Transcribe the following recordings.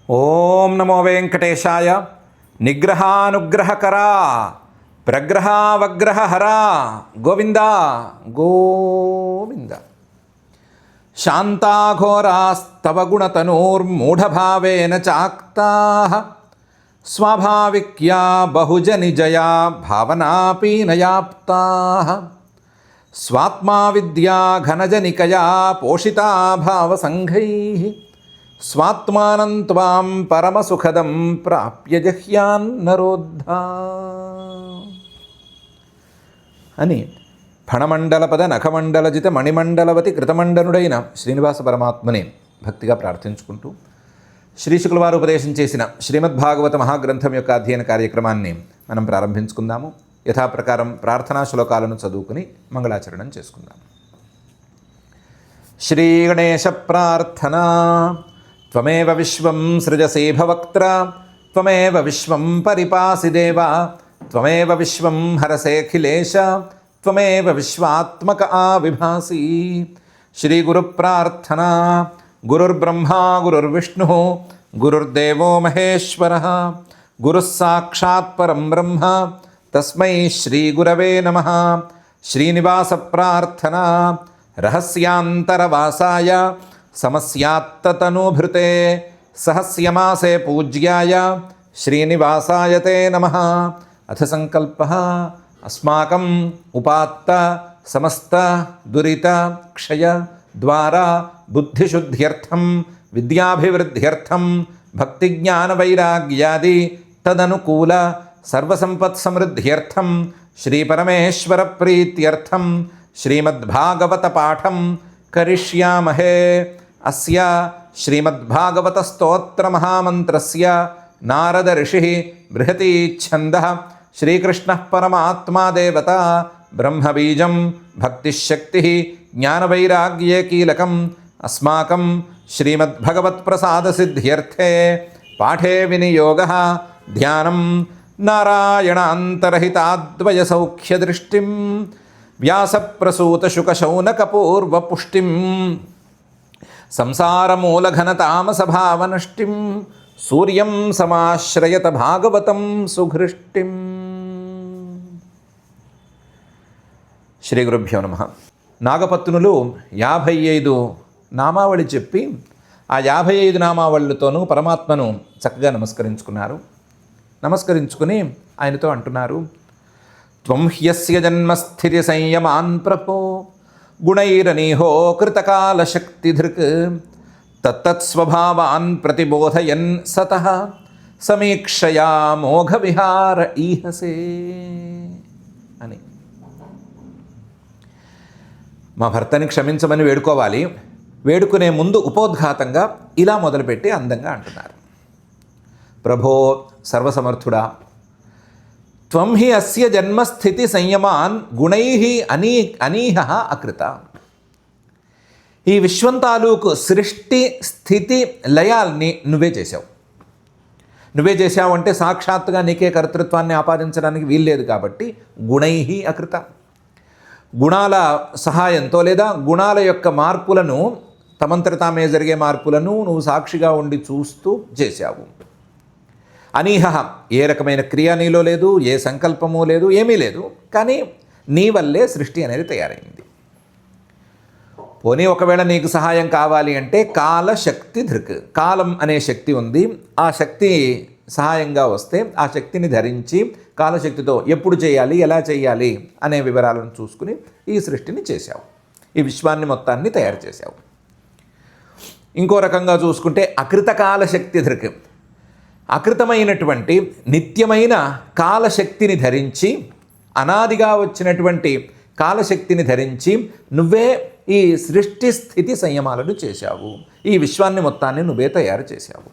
ఓం నమో వెంకటేశాయ. నిగ్రహానుగ్రహకరా ప్రగ్రహావగ్రహహరా గోవింద గోవింద. శాంతాఘోరాస్తవ గుణతనూర్మూఢభావేన చాక్తాః స్వాభావిక్యా బహుజనిజయా భావనాపీనయాప్తాః స్వాత్మా విద్యా ఘనజనికయా పోషితా భావసంఘైః స్వాత్మానం త్వాం పరమసుఖదం ప్రాప్య జహ్యాన్నరోద్ధా అని ఫణమండలపద నఖమండలజిత మణిమండలవతి కృతమండనుడైన శ్రీనివాస పరమాత్మని భక్తిగా ప్రార్థించుకుంటూ శ్రీశుకులవారు ఉపదేశం చేసిన శ్రీమద్భాగవత మహాగ్రంథం యొక్క అధ్యయన కార్యక్రమాన్ని మనం ప్రారంభించుకుందాము. యథాప్రకారం ప్రార్థనా శ్లోకాలను చదువుకుని మంగళాచరణం చేసుకుందాం. శ్రీ గణేశ ప్రార్థనా. త్వమేవ విశ్వం సృజసి భవక్త్ర త్వమేవ విశ్వం పరిపాసి దేవ త్వమేవ విశ్వం హరసేఖిలేశ త్వమేవ విశ్వాత్మక ఆవిభాసి. శ్రీ గురు ప్రార్థనా. గురుర్బ్రహ్మా గురుర్విష్ణు గురుర్దేవో మహేశ్వరః గురుః సాక్షాత్ పరం బ్రహ్మ తస్మై శ్రీ గురవే నమః. శ్రీనివాస ప్రార్థనా. రహస్యాంతరవాసాయ సమస్యాత్తతనూభృతే సహస్యమాసే పూజ్యాయ శ్రీనివాసాయ తే నమః. అథ సంకల్పః అస్మాకం ఉపాత్త సమస్త దురిత క్షయ ద్వారా బుద్ధిశుద్ధ్యర్థం విద్యాభివృద్ధ్యర్థం భక్తిజ్ఞానవైరాగ్యాది తదనుకూల సర్వసంపత్సమృద్ధ్యర్థం శ్రీపరమేశ్వర ప్రీత్యర్థం శ్రీమద్భాగవత పాఠం కరిష్యామహే. అస్య శ్రీమద్భాగవత స్తోత్ర మహామంత్రస్య నారద ఋషిః బృహతి ఛందః శ్రీకృష్ణః పరమాత్మా దేవత బ్రహ్మబీజం భక్తిశక్తిః జ్ఞానవైరాగ్యే కీలకం. అస్మాకం శ్రీమద్భగవత్ప్రసాదసిద్ధ్యర్థే పాఠే వినియోగः ధ్యానం నారాయణాంతరహితాద్వయసౌఖ్యదృష్టిం వ్యాసప్రసూతశుకశౌనకపూర్వపుష్టిం సంసారమూలఘనతామసభావనష్టిం సూర్యం సమాశ్రయత భాగవతం సుఘృష్టిం. శ్రీ గురుభ్యో నమః. నాగపత్నులు 55 నామావళి చెప్పి ఆ 55 నామావళితోనూ పరమాత్మను చక్కగా నమస్కరించుకున్నారు. నమస్కరించుకుని ఆయనతో అంటున్నారు, త్వం హ్యస్య జన్మస్థితి సంయమాన్ ప్రభో గుణైరనీహో కృతకాలశక్తిధృక్ తత్తత్స్వభావాన్ ప్రతిబోధయన్ సతః సమీక్షయా మోఘవిహార ఈహసే అని. మా భర్తని క్షమించమని వేడుకోవాలి. వేడుకునే ముందు ఉపోద్ఘాతంగా ఇలా మొదలుపెట్టి అందంగా అంటున్నారు, ప్రభో సర్వసమర్థుడా, త్వం హి అస్య జన్మస్థితి సంయమాన్ గుణైః అనీహ అకృత. ఈ విశ్వం తాలూకు సృష్టి స్థితి లయాల్ని నువ్వే చేశావు. నువ్వే చేశావు అంటే సాక్షాత్తుగా నీకే కర్తృత్వాన్ని ఆపాదించడానికి వీల్లేదు కాబట్టి గుణైః అకృత. గుణాల సహాయంతో లేదా గుణాల యొక్క మార్పులను తమంతట తామే జరిగే మార్పులను నువ్వు సాక్షిగా ఉండి చూస్తూ చేశావు. అనీహ ఏ రకమైన క్రియ నీలో లేదు, ఏ సంకల్పము లేదు, ఏమీ లేదు. కానీ నీ వల్లే సృష్టి అనేది తయారైంది. పోనీ ఒకవేళ నీకు సహాయం కావాలి అంటే కాలశక్తి ధృక్, కాలం అనే శక్తి ఉంది. ఆ శక్తి సహాయంగా వస్తే ఆ శక్తిని ధరించి కాలశక్తితో ఎప్పుడు చేయాలి, ఎలా చేయాలి అనే వివరాలను చూసుకుని ఈ సృష్టిని చేశావు. ఈ విశ్వాన్ని మొత్తాన్ని తయారు చేశావు. ఇంకో రకంగా చూసుకుంటే అకృతకాల శక్తి ధృక్, అకృతమైనటువంటి నిత్యమైన కాలశక్తిని ధరించి, అనాదిగా వచ్చినటువంటి కాలశక్తిని ధరించి నువ్వే ఈ సృష్టి స్థితి సంయమాలను చేశావు. ఈ విశ్వాన్ని మొత్తాన్ని నువ్వే తయారు చేశావు.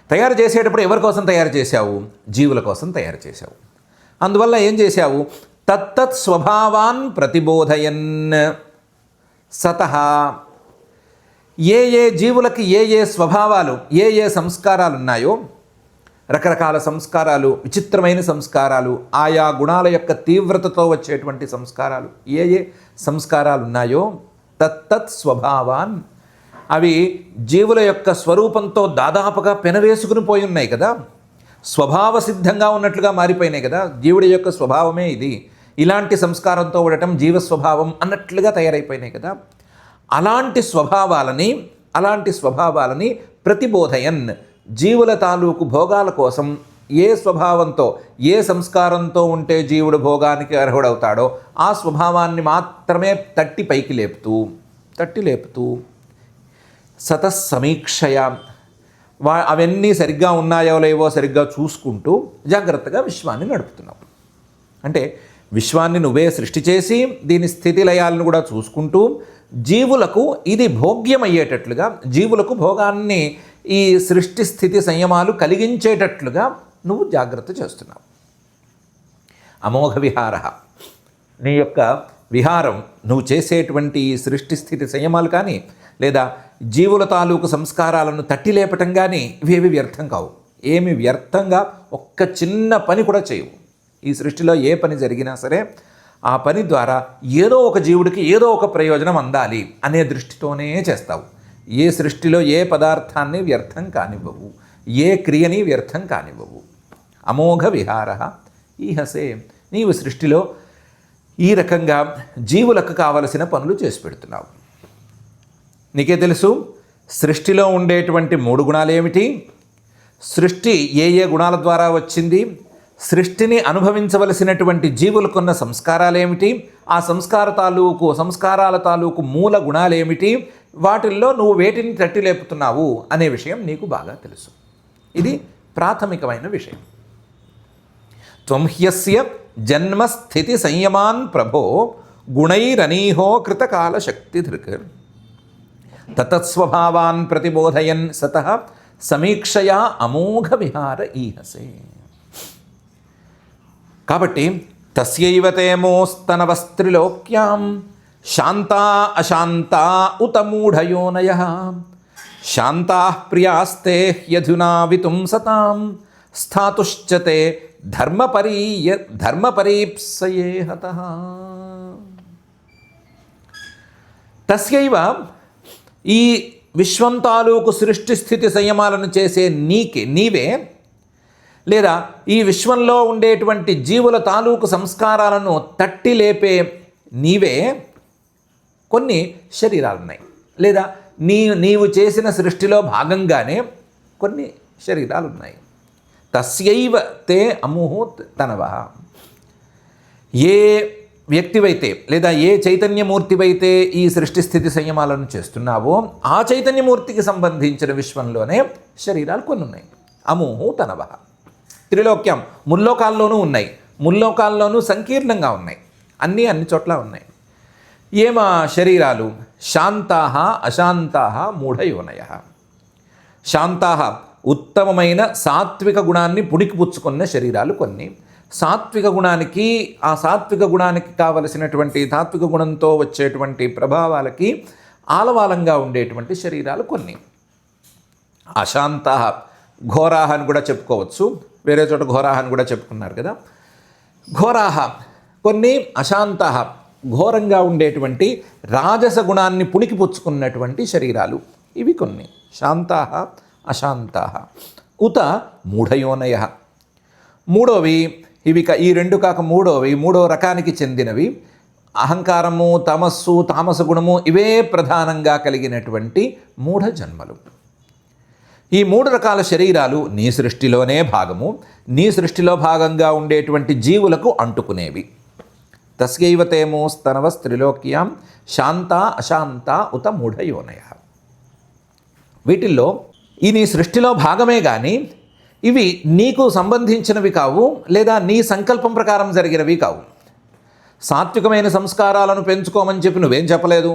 తయారు చేసేటప్పుడు ఎవరి కోసం తయారు చేశావు? జీవుల కోసం తయారు చేశావు. అందువల్ల ఏం చేశావు? తత్తత్ స్వభావాన్ ప్రతిబోధయన్ సతః. ఏ ఏ జీవులకి ఏ ఏ స్వభావాలు, ఏ ఏ సంస్కారాలు ఉన్నాయో, రకరకాల సంస్కారాలు, విచిత్రమైన సంస్కారాలు, ఆయా గుణాల యొక్క తీవ్రతతో వచ్చేటువంటి సంస్కారాలు, ఏ ఏ సంస్కారాలు ఉన్నాయో తత్తత్ స్వభావాన్, అవి జీవుల యొక్క స్వరూపంతో దాదాపుగా పెనవేసుకుని పోయి ఉన్నాయి కదా, స్వభావ సిద్ధంగా ఉన్నట్లుగా మారిపోయినాయి కదా. జీవుడి యొక్క స్వభావమే ఇది, ఇలాంటి సంస్కారంతో ఉండటం జీవ స్వభావం అన్నట్లుగా తయారైపోయినాయి కదా. అలాంటి స్వభావాలని ప్రతిబోధయన్, జీవుల తాలూకు భోగాల కోసం ఏ స్వభావంతో ఏ సంస్కారంతో ఉంటే జీవుడు భోగానికి అర్హుడవుతాడో ఆ స్వభావాన్ని మాత్రమే తట్టి పైకి లేపుతూ సతసమీక్షయ అవన్నీ సరిగ్గా ఉన్నాయో లేవో సరిగ్గా చూసుకుంటూ జాగ్రత్తగా విశ్వాన్ని నడుపుతున్నావు. అంటే విశ్వాన్ని నువ్వే సృష్టి చేసి దీని స్థితి లయాలను కూడా చూసుకుంటూ జీవులకు ఇది భోగ్యమయ్యేటట్లుగా, జీవులకు భోగాన్ని ఈ సృష్టి స్థితి సంయమాలు కలిగించేటట్లుగా నువ్వు జాగ్రత్త చేస్తున్నావు. అమోఘ విహార, నీ యొక్క విహారం, నువ్వు చేసేటువంటి ఈ సృష్టి స్థితి సంయమాలు కానీ లేదా జీవుల తాలూకు సంస్కారాలను తట్టి లేపటం కానీ ఇవేవి వ్యర్థం కావు. ఏమి వ్యర్థంగా ఒక్క చిన్న పని కూడా చేయవు. ఈ సృష్టిలో ఏ పని జరిగినా సరే ఆ పని ద్వారా ఏదో ఒక జీవుడికి ఏదో ఒక ప్రయోజనం అందాలి అనే దృష్టితోనే చేస్తావు. ఏ సృష్టిలో ఏ పదార్థాన్ని వ్యర్థం కానివ్వవు, ఏ క్రియని వ్యర్థం కానివ్వవు. అమోఘ విహార ఈహసే, నీవు సృష్టిలో ఈ రకంగా జీవులకు కావలసిన పనులు చేసి పెడుతున్నావు. నీకే తెలుసు సృష్టిలో ఉండేటువంటి 3 గుణాలు ఏమిటి, సృష్టి ఏ ఏ గుణాల ద్వారా వచ్చింది, సృష్టిని అనుభవించవలసినటువంటి జీవులకున్న సంస్కారాలేమిటి, ఆ సంస్కారాల తాలూకు మూల గుణాలేమిటి, వాటిల్లో నువ్వు వేటిని తట్టి లేపుతున్నావు అనే విషయం నీకు బాగా తెలుసు. ఇది ప్రాథమికమైన విషయం. త్వం హ్యస్య జన్మస్థితి సంయమాన్ ప్రభో గుణైరనీహో కృతకాల శక్తిధృక్ తతస్వభావాన్ ప్రతిబోధయన్ సతః సమీక్షయా అమోఘ విహార ఈహసే. కాబట్టి తస్యైవ తేమోస్తనవస్త్రిలోక్యాం శాంతా అశాంతా ఉత మూఢయోనయః శాంతాః ప్రియాస్తే హ్యధునా వితుంసతాం స్థాతుశ్చతే ధర్మపరీప్సయే హతః. తస్యైవ, ఈ విశ్వం తాలూకు సృష్టి స్థితి సంయమాలను చేసే నీవే, లేదా ఈ విశ్వంలో ఉండేటువంటి జీవుల తాలూకు సంస్కారాలను తట్టి లేపే నీవే కొన్ని శరీరాలున్నాయి, లేదా నీవు చేసిన సృష్టిలో భాగంగానే కొన్ని శరీరాలున్నాయి. తస్యైవ తే అముహూత్ తనవ, ఏ వ్యక్తివైతే లేదా ఏ చైతన్యమూర్తివైతే ఈ సృష్టి స్థితి సంయమాలను చేస్తున్నావో ఆ చైతన్యమూర్తికి సంబంధించిన విశ్వంలోనే శరీరాలు కొన్ని ఉన్నాయి. అముహు తనవ. త్రిలోక్యం, ముల్లోకాల్లోనూ ఉన్నాయి, ముల్లోకాల్లోనూ సంకీర్ణంగా ఉన్నాయి, అన్ని చోట్ల ఉన్నాయి. ఏమా శరీరాలు? శాంతాః అశాంతాః మూఢయోనయ. శాంతాః, ఉత్తమమైన సాత్విక గుణాన్ని పుణికిపుచ్చుకున్న శరీరాలు కొన్ని, సాత్విక గుణానికి కావలసినటువంటి తాత్విక గుణంతో వచ్చేటువంటి ప్రభావాలకి ఆలవాలంగా ఉండేటువంటి శరీరాలు కొన్ని. అశాంతాః, ఘోరాహ అని కూడా చెప్పుకోవచ్చు, వేరే చోట ఘోరాహ అని కూడా చెప్పుకున్నారు కదా. ఘోరాహ కొన్ని, అశాంతాః ఘోరంగా ఉండేటువంటి రాజస గుణాన్ని పుణికిపుచ్చుకున్నటువంటి శరీరాలు ఇవి కొన్ని. శాంతాః అశాంతాః ఉత మూఢయోనయ. మూడోవి ఇవి, ఈ రెండు కాక మూడో రకానికి చెందినవి అహంకారము, తమస్సు, తామస గుణము ఇవే ప్రధానంగా కలిగినటువంటి మూఢ జన్మలు. ఈ 3 రకాల శరీరాలు నీ సృష్టిలోనే భాగము, నీ సృష్టిలో భాగంగా ఉండేటువంటి జీవులకు అంటుకునేవి. తస్యైవ తేమోస్తనవస్త్రిలోక్యాం శాంత అశాంత ఉత మూఢయోనయ. వీటిల్లో ఈ నీ సృష్టిలో భాగమే కానీ ఇవి నీకు సంబంధించినవి కావు, లేదా నీ సంకల్పం ప్రకారం జరిగినవి కావు. సాత్వికమైన సంస్కారాలను పెంచుకోమని చెప్పి నువ్వేం చెప్పలేదు,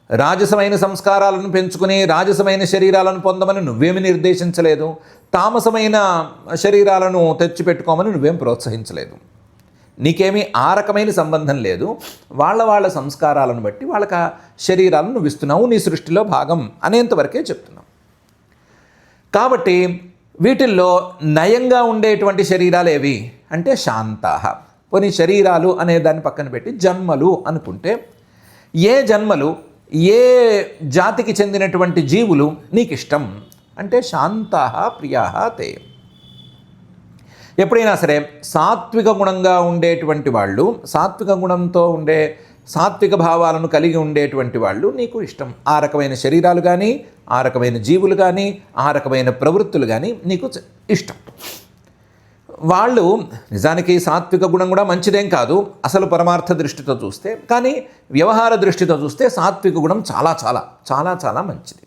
రాజసమైన సంస్కారాలను పెంచుకుని రాజసమైన శరీరాలను పొందమని నువ్వేమి నిర్దేశించలేదు, తామసమైన శరీరాలను తెచ్చిపెట్టుకోమని నువ్వేం ప్రోత్సహించలేదు. నీకేమీ ఆ రకమైన సంబంధం లేదు. వాళ్ళ సంస్కారాలను బట్టి వాళ్ళకి ఆ శరీరాలను నువ్వు ఇస్తున్నావు, నీ సృష్టిలో భాగం అనేంతవరకే చెప్తున్నావు. కాబట్టి వీటిల్లో నయంగా ఉండేటువంటి శరీరాలు ఏవి అంటే శాంతాః. పోనీ శరీరాలు అనే దాన్ని పక్కన పెట్టి జన్మలు అనుకుంటే, ఏ జన్మలు ఏ జాతికి చెందినటువంటి జీవులు నీకు ఇష్టం అంటే శాంతా ప్రియా తే. ఎప్పుడైనా సరే సాత్విక గుణంగా ఉండేటువంటి వాళ్ళు, సాత్విక గుణంతో ఉండే సాత్విక భావాలను కలిగి ఉండేటువంటి వాళ్ళు నీకు ఇష్టం. ఆ రకమైన శరీరాలు కానీ, ఆ రకమైన జీవులు కానీ, ఆ రకమైన ప్రవృత్తులు కానీ నీకు ఇష్టం. వాళ్ళు నిజానికి సాత్విక గుణం కూడా మంచిదేం కాదు అసలు పరమార్థ దృష్టితో చూస్తే, కానీ వ్యవహార దృష్టితో చూస్తే సాత్విక గుణం చాలా చాలా చాలా చాలా మంచిది.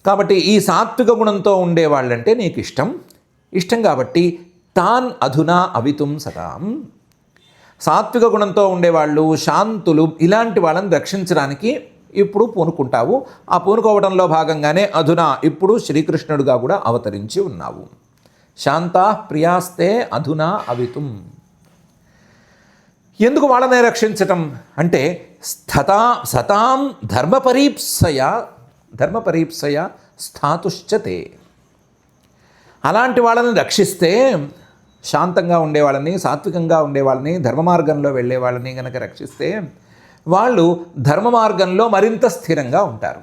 కాబట్టి ఈ సాత్విక గుణంతో ఉండేవాళ్ళంటే నీకు ఇష్టం కాబట్టి తాన్ అధునా అవితుం సతాం. సాత్విక గుణంతో ఉండేవాళ్ళు, శాంతులు, ఇలాంటి వాళ్ళని రక్షించడానికి ఇప్పుడు పూనుకుంటావు. ఆ పూనుకోవడంలో భాగంగానే అధునా ఇప్పుడు శ్రీకృష్ణుడుగా కూడా అవతరించి ఉన్నావు. శాంతా ప్రియాస్తే అధునా అవితుం. ఎందుకు వాళ్ళనే రక్షించటం అంటే సతాం ధర్మపరీప్సయ స్థాతుశ్చతే. అలాంటి వాళ్ళని రక్షిస్తే, శాంతంగా ఉండేవాళ్ళని, సాత్వికంగా ఉండేవాళ్ళని, ధర్మ మార్గంలో వెళ్ళే వాళ్ళని కనుక రక్షిస్తే వాళ్ళు ధర్మ మార్గంలో మరింత స్థిరంగా ఉంటారు.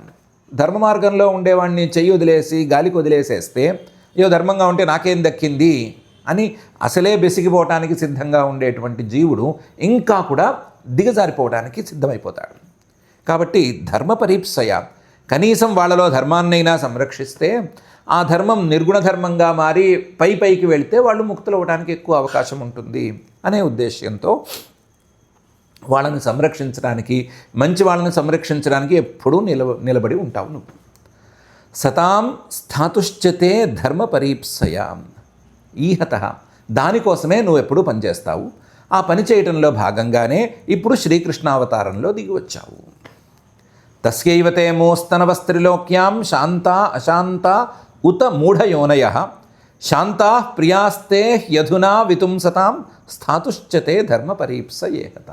ధర్మ మార్గంలో ఉండేవాడిని చెయ్యి వదిలేసి గాలికి వదిలేసేస్తే, అయ్యో ధర్మంగా ఉంటే నాకేం దక్కింది అని అసలే బెసిగిపోవటానికి సిద్ధంగా ఉండేటువంటి జీవుడు ఇంకా కూడా దిగజారిపోవడానికి సిద్ధమైపోతాడు. కాబట్టి ధర్మ పరీప్సయ, కనీసం వాళ్ళలో ధర్మాన్నైనా సంరక్షిస్తే ఆ ధర్మం నిర్గుణ ధర్మంగా మారి పైకి వెళితే వాళ్ళు ముక్తులు అవ్వడానికి ఎక్కువ అవకాశం ఉంటుంది అనే ఉద్దేశ్యంతో వాళ్ళని సంరక్షించడానికి, మంచి వాళ్ళని సంరక్షించడానికి ఎప్పుడూ నిలబడి ఉంటావు నువ్వు. సతాం స్థాతుశ్చతే ధర్మ పరీప్సయ ఈహత. దానికోసమే నువ్వు ఎప్పుడూ పనిచేస్తావు. ఆ పని చేయటంలో భాగంగానే ఇప్పుడు శ్రీకృష్ణావతారంలో దిగి వచ్చావు. తస్యైవతే మోస్తనవస్త్రిలోక్యాం శాంతా అశాంతా ఉత మూఢయోనయ శాంతా ప్రియాస్తే యధునా వితుంసతాం స్థాతుశ్చతే ధర్మ పరీప్సయేహత.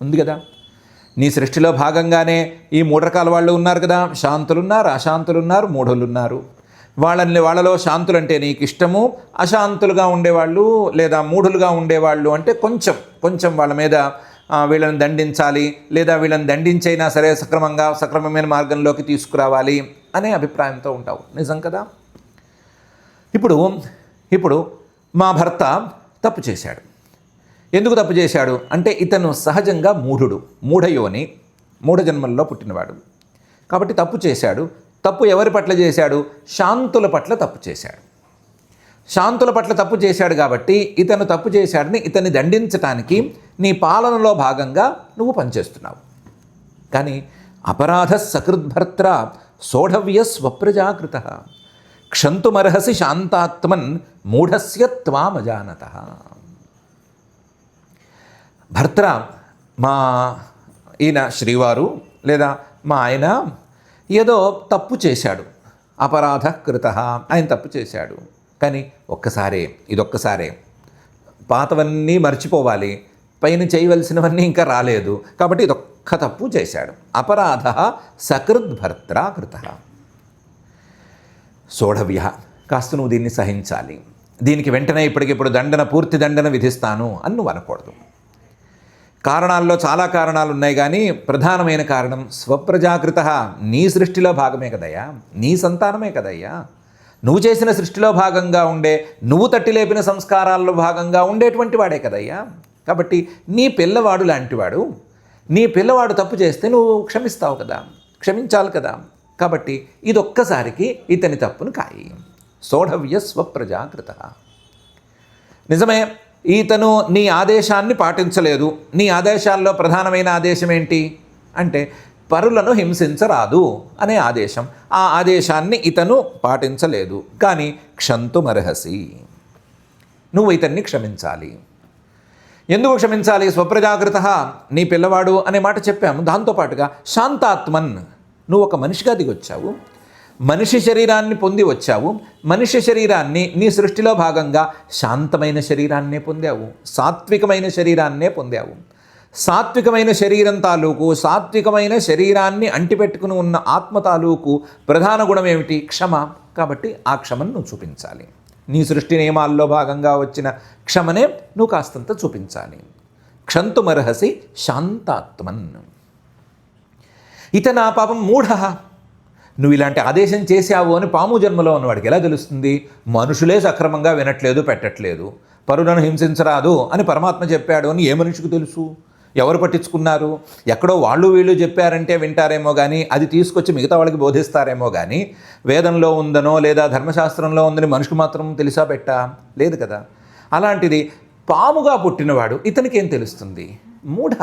ఉంది కదా, నీ సృష్టిలో భాగంగానే ఈ మూడు రకాల వాళ్ళు ఉన్నారు కదా. శాంతులున్నారు, అశాంతులున్నారు, మూఢులున్నారు. వాళ్ళలో శాంతులంటే నీకు ఇష్టము, అశాంతులుగా ఉండేవాళ్ళు లేదా మూఢులుగా ఉండేవాళ్ళు అంటే కొంచెం వాళ్ళ మీద వీళ్ళని దండించాలి, లేదా వీళ్ళని దండించైనా సరే సక్రమమైన మార్గంలోకి తీసుకురావాలి అనే అభిప్రాయంతో ఉంటావు. నిజం కదా. ఇప్పుడు మా భర్త తప్పు చేశాడు. ఎందుకు తప్పు చేశాడు అంటే ఇతను సహజంగా మూఢయోని, మూఢ జన్మల్లో పుట్టినవాడు కాబట్టి తప్పు చేశాడు. తప్పు ఎవరి పట్ల చేశాడు? శాంతుల పట్ల తప్పు చేశాడు. శాంతుల పట్ల తప్పు చేశాడు కాబట్టి ఇతను తప్పు చేశాడని ఇతన్ని దండించటానికి నీ పాలనలో భాగంగా నువ్వు పనిచేస్తున్నావు. కానీ అపరాధ సకృద్భర్త్ర సోఢవ్య స్వప్రజాకృత క్షంతుమర్హసి శాంతాత్మన్ మూఢస్య త్వామజానత. భర్త్ర, మా ఈయన శ్రీవారు లేదా మా ఆయన ఏదో తప్పు చేశాడు, అపరాధ కృత, ఆయన తప్పు చేశాడు. కానీ ఇదొక్కసారే పాతవన్నీ మర్చిపోవాలి, పైన చేయవలసినవన్నీ ఇంకా రాలేదు కాబట్టి ఇదొక్క తప్పు చేశాడు. అపరాధ సకృద్భర్త్ర కృత సోఢవ్య. కాస్త నువ్వు దీన్ని సహించాలి, దీనికి వెంటనే ఇప్పటికిప్పుడు పూర్తి దండన విధిస్తాను అని నువ్వు అనకూడదు. కారణాల్లో చాలా కారణాలు ఉన్నాయి, కానీ ప్రధానమైన కారణం స్వప్రజాకృత. నీ సృష్టిలో భాగమే కదయ్యా, నీ సంతానమే కదయ్యా, నువ్వు చేసిన సృష్టిలో భాగంగా ఉండే, నువ్వు తట్టి లేపిన సంస్కారాల్లో భాగంగా ఉండేటువంటి వాడే కదయ్యా. కాబట్టి నీ పిల్లవాడు లాంటివాడు. నీ పిల్లవాడు తప్పు చేస్తే నువ్వు క్షమిస్తావు కదా, క్షమించాలి కదా. కాబట్టి ఇదొక్కసారికి ఇతని తప్పును కాయి. సోఢవ్య స్వప్రజాకృత. నిజమే, ఈతను నీ ఆదేశాన్ని పాటించలేదు. నీ ఆదేశాల్లో ప్రధానమైన ఆదేశం ఏంటి అంటే పరులను హింసించరాదు అనే ఆదేశం. ఆ ఆదేశాన్ని ఇతను పాటించలేదు. కానీ క్షంతుమర్హసి, నువ్వు ఇతన్ని క్షమించాలి. ఎందుకు క్షమించాలి? స్వప్రజాకృత, నీ పిల్లవాడు అనే మాట చెప్పాము. దాంతోపాటుగా శాంతాత్మన్, నువ్వు ఒక మనిషిగా దిగొచ్చావు, మనిషి శరీరాన్ని పొంది వచ్చావు. మనిషి శరీరాన్ని నీ సృష్టిలో భాగంగా శాంతమైన శరీరాన్నే పొందావు, సాత్వికమైన శరీరాన్నే పొందావు. సాత్వికమైన శరీరం తాలూకు, సాత్వికమైన శరీరాన్ని అంటిపెట్టుకుని ఉన్న ఆత్మ తాలూకు ప్రధాన గుణం ఏమిటి? క్షమ. కాబట్టి ఆ క్షమను నువ్వు చూపించాలి. నీ సృష్టి నియమాల్లో భాగంగా వచ్చిన క్షమనే నువ్వు కాస్తంత చూపించాలి. క్షంతుమర్హసి శాంతాత్మన్. ఇతనా పాపం మూఢ, నువ్వు ఇలాంటి ఆదేశం చేశావు అని పాము జన్మలో ఉన్నవాడికి ఎలా తెలుస్తుంది? మనుషులే సక్రమంగా వినట్లేదు, పెట్టట్లేదు, పరులను హింసించరాదు అని పరమాత్మ చెప్పాడు అని ఏ మనిషికి తెలుసు? ఎవరు పట్టించుకున్నారు? ఎక్కడో వాళ్ళు వీళ్ళు చెప్పారంటే వింటారేమో కానీ, అది తీసుకొచ్చి మిగతా వాళ్ళకి బోధిస్తారేమో కానీ, వేదంలో ఉందనో లేదా ధర్మశాస్త్రంలో ఉందని మనిషికి మాత్రం తెలిసా పెట్టా? లేదు కదా. అలాంటిది పాముగా పుట్టినవాడు ఇతనికి ఏం తెలుస్తుంది? మూఢ